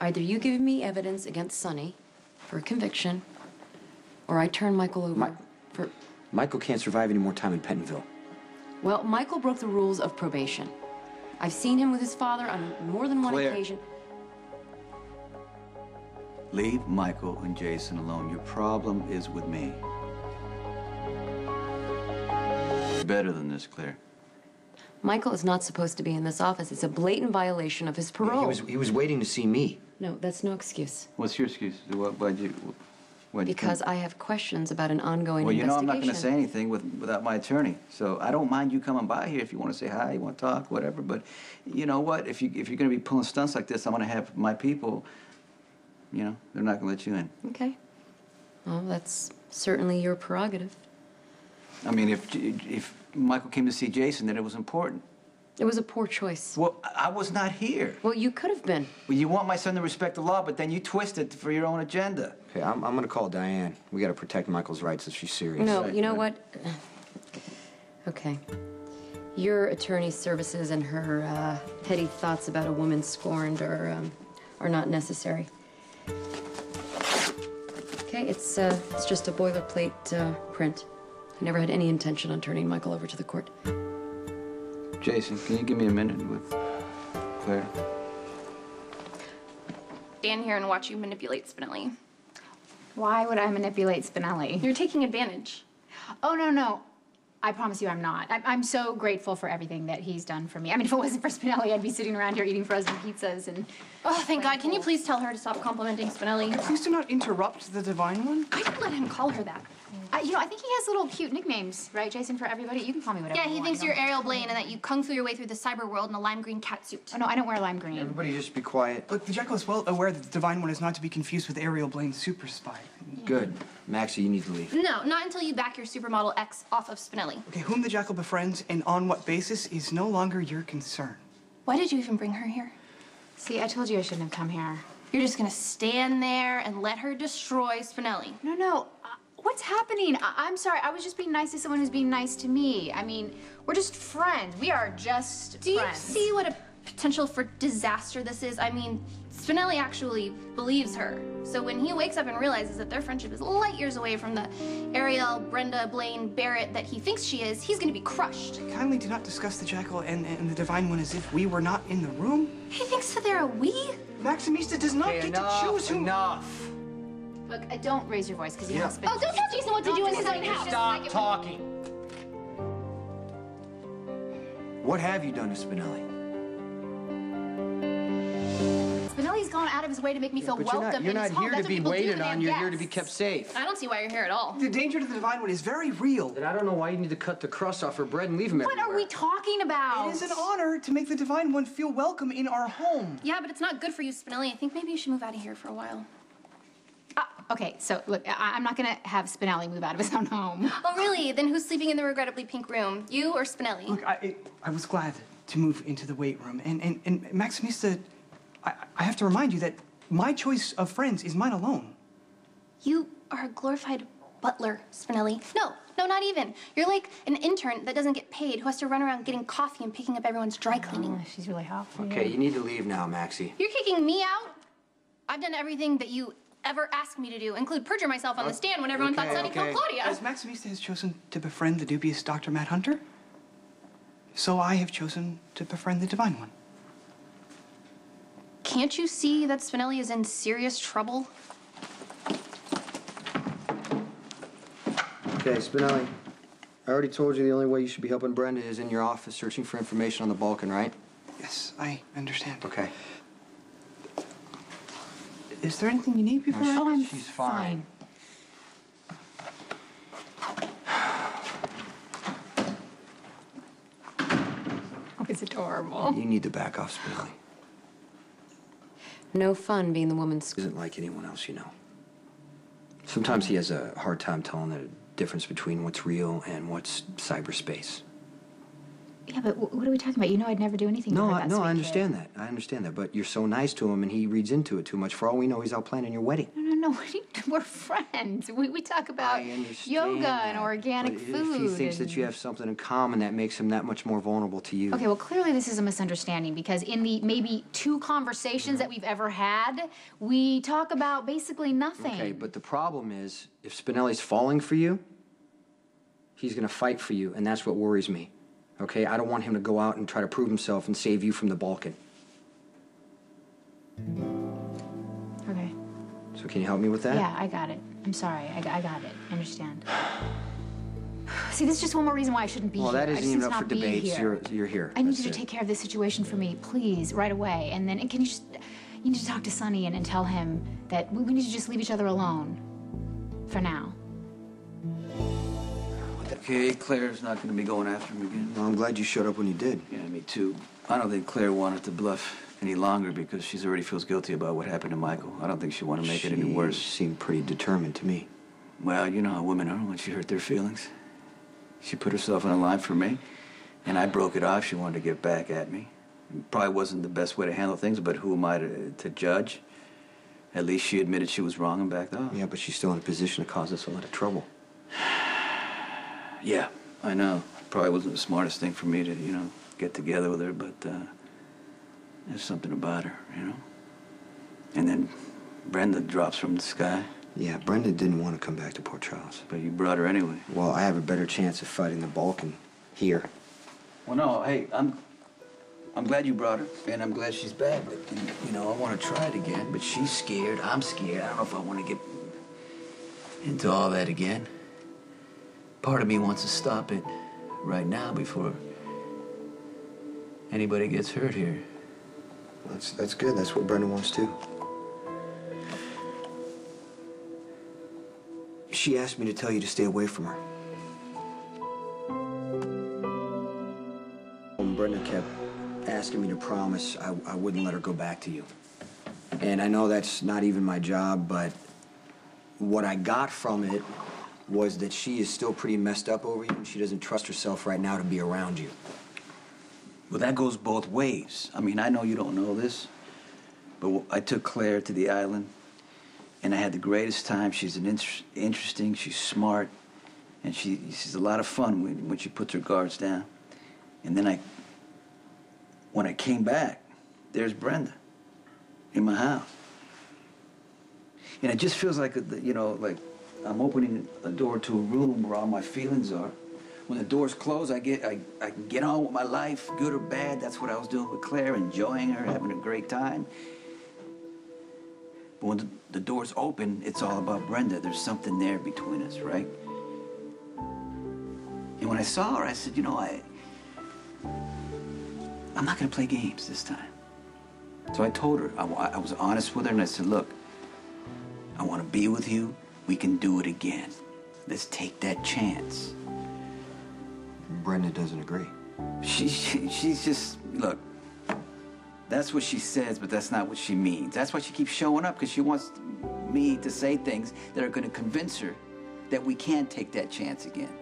Either you give me evidence against Sonny for a conviction, or I turn Michael over for... Michael can't survive any more time in Pentonville. Well, Michael broke the rules of probation. I've seen him with his father on more than one occasion. Leave Michael and Jason alone. Your problem is with me. Better than this, Claire. Michael is not supposed to be in this office. It's a blatant violation of his parole. He was waiting to see me. No, that's no excuse. What's your excuse? Why'd you Because I have questions about an ongoing investigation. investigation. Well, you know I'm not going to say anything without my attorney. So I don't mind you coming by here if you want to say hi, you want to talk, whatever. But you know what? If you're going to be pulling stunts like this, I'm going to have my people, you know, they're not going to let you in. Okay. Well, that's certainly your prerogative. I mean, if Michael came to see Jason, then it was important. It was a poor choice. Well, I was not here. Well, you could have been. Well, you want my son to respect the law, but then you twist it for your own agenda. Okay, I'm going to call Diane. We got to protect Michael's rights if she's serious. No, you know what? Okay. Your attorney's services and her petty thoughts about a woman scorned are not necessary. Okay, it's just a boilerplate print. I never had any intention on turning Michael over to the court. Jason, can you give me a minute with Claire? Stand here and watch you manipulate Spinelli. Why would I manipulate Spinelli? You're taking advantage. Oh, no. I promise you I'm not. I'm so grateful for everything that he's done for me. I mean, if it wasn't for Spinelli, I'd be sitting around here eating frozen pizzas and... Oh, thank God. Can you please tell her to stop complimenting Spinelli? Please do not interrupt the Divine One. I didn't let him call her that. you know, I think he has little cute nicknames, right, Jason, for everybody? You can call me whatever Yeah, you he want, thinks you're Ariel Blaine and that you kung fu your way through the cyber world in a lime green catsuit. Oh, no, I don't wear lime green. Everybody just be quiet. Look, the Jekyll is well aware that the Divine One is not to be confused with Ariel Blaine's super spy. Good. Maxie, you need to leave. No, not until you back your supermodel X off of Spinelli. Okay, whom the Jekyll befriends and on what basis is no longer your concern. Why did you even bring her here? See, I told you I shouldn't have come here. You're just gonna stand there and let her destroy Spinelli. No. What's happening? I'm sorry. I was just being nice to someone who's being nice to me. I mean, we're just friends. We are just friends. Do you see what a potential for disaster this is? I mean, Spinelli actually believes her. So when he wakes up and realizes that their friendship is light years away from the Ariel, Brenda, Blaine, Barrett that he thinks she is, he's gonna be crushed. Kindly do not discuss the Jekyll and the Divine One as if we were not in the room. He thinks that they're a we? Maximista does not get to choose who... Enough! Look, don't raise your voice, because you know Spinelli... Oh, don't tell Jason what to do in his own house. Stop talking! What have you done to Spinelli? Spinelli's gone out of his way to make me feel welcome You're in his not home. here to That's be what people do waited to on. their You're here to be guests. kept safe. I don't see why you're here at all. The danger to the Divine One is very real. Then I don't know why you need to cut the crust off her bread and leave him What are we talking about? It is an honor to make the Divine One feel welcome in our home. Yeah, but it's not good for you, Spinelli. I think maybe you should move out of here for a while. Okay, so look, I'm not gonna have Spinelli move out of his own home. Oh, really? Then who's sleeping in the regrettably pink room? You or Spinelli? Look, I was glad to move into the weight room. And Maximista, I have to remind you that my choice of friends is mine alone. You are a glorified butler, Spinelli. No, not even. You're like an intern that doesn't get paid, who has to run around getting coffee and picking up everyone's dry cleaning. Oh, she's really hot for Okay, you need to leave now, Maxie. You're kicking me out? I've done everything that you ever asked me to do, include perjure myself on the stand when everyone thought Sonny killed Claudia. As Maximista has chosen to befriend the dubious Dr. Matt Hunter, so I have chosen to befriend the Divine One. Can't you see that Spinelli is in serious trouble? Okay, Spinelli. I already told you the only way you should be helping Brenda is in your office searching for information on the Balkan, right? Yes, I understand. Okay. Is there anything you need before I... She's fine. Oh, it's adorable. You need to back off, Spinelli. No fun being the woman's... Isn't like anyone else you know. Sometimes he has a hard time telling the difference between what's real and what's cyberspace. Yeah, but what are we talking about? You know I'd never do anything to hurt that No, sweet I kid. understand that. I understand that. But you're so nice to him, and he reads into it too much. For all we know, he's out planning your wedding. No. We're friends. We talk about I understand yoga that, and organic but food. If he thinks and... that you have something in common, that makes him that much more vulnerable to you. Okay, well, clearly this is a misunderstanding because in the maybe 2 conversations that we've ever had, we talk about basically nothing. Okay, but the problem is, if Spinelli's falling for you, he's gonna fight for you, and that's what worries me. Okay, I don't want him to go out and try to prove himself and save you from the Balkan. Okay. So can you help me with that? Yeah, I got it. I'm sorry. I got it. I understand. See, this is just one more reason why I shouldn't be Well, here. that I isn't just even need up to for not be debates. here. You're here. I need That's you to it. take care of this situation for me, please, right away. And then, can you just, you need to talk to Sonny and tell him that we need to just leave each other alone. For now. Okay, Claire's not going to be going after him again. Well, I'm glad you showed up when you did. Yeah, me too. I don't think Claire wanted to bluff any longer because she already feels guilty about what happened to Michael. I don't think she wanted to make it any worse. She seemed pretty determined to me. Well, you know how women are when she hurt their feelings. She put herself on a line for me, and I broke it off. She wanted to get back at me. It probably wasn't the best way to handle things, but who am I to judge? At least she admitted she was wrong and backed off. Yeah, but she's still in a position to cause us a lot of trouble. Yeah, I know. Probably wasn't the smartest thing for me to, get together with her, but there's something about her, And then Brenda drops from the sky. Yeah, Brenda didn't want to come back to Port Charles. But you brought her anyway. Well, I have a better chance of fighting the Balkan here. Well, no, hey, I'm glad you brought her, and I'm glad she's back. But, I want to try it again, but she's scared. I'm scared. I don't know if I want to get into all that again. Part of me wants to stop it right now before anybody gets hurt here. That's good. That's what Brenda wants too. She asked me to tell you to stay away from her. And Brenda kept asking me to promise I wouldn't let her go back to you. And I know that's not even my job, but what I got from it was that she is still pretty messed up over you, and she doesn't trust herself right now to be around you. Well, that goes both ways. I mean, I know you don't know this, but I took Claire to the island, and I had the greatest time. She's interesting, she's smart, and she's a lot of fun when she puts her guards down. And then when I came back, there's Brenda in my house. And it just feels like, like I'm opening a door to a room where all my feelings are. When the door's closed, I can get on with my life, good or bad. That's what I was doing with Claire, enjoying her, having a great time. But when the door's open, it's all about Brenda. There's something there between us, right? And when I saw her, I said, I'm not gonna play games this time. So I told her, I was honest with her, and I said, look, I wanna be with you. We can do it again. Let's take that chance. Brenda doesn't agree. She's just, look, that's what she says, but that's not what she means. That's why she keeps showing up, because she wants me to say things that are going to convince her that we can't take that chance again.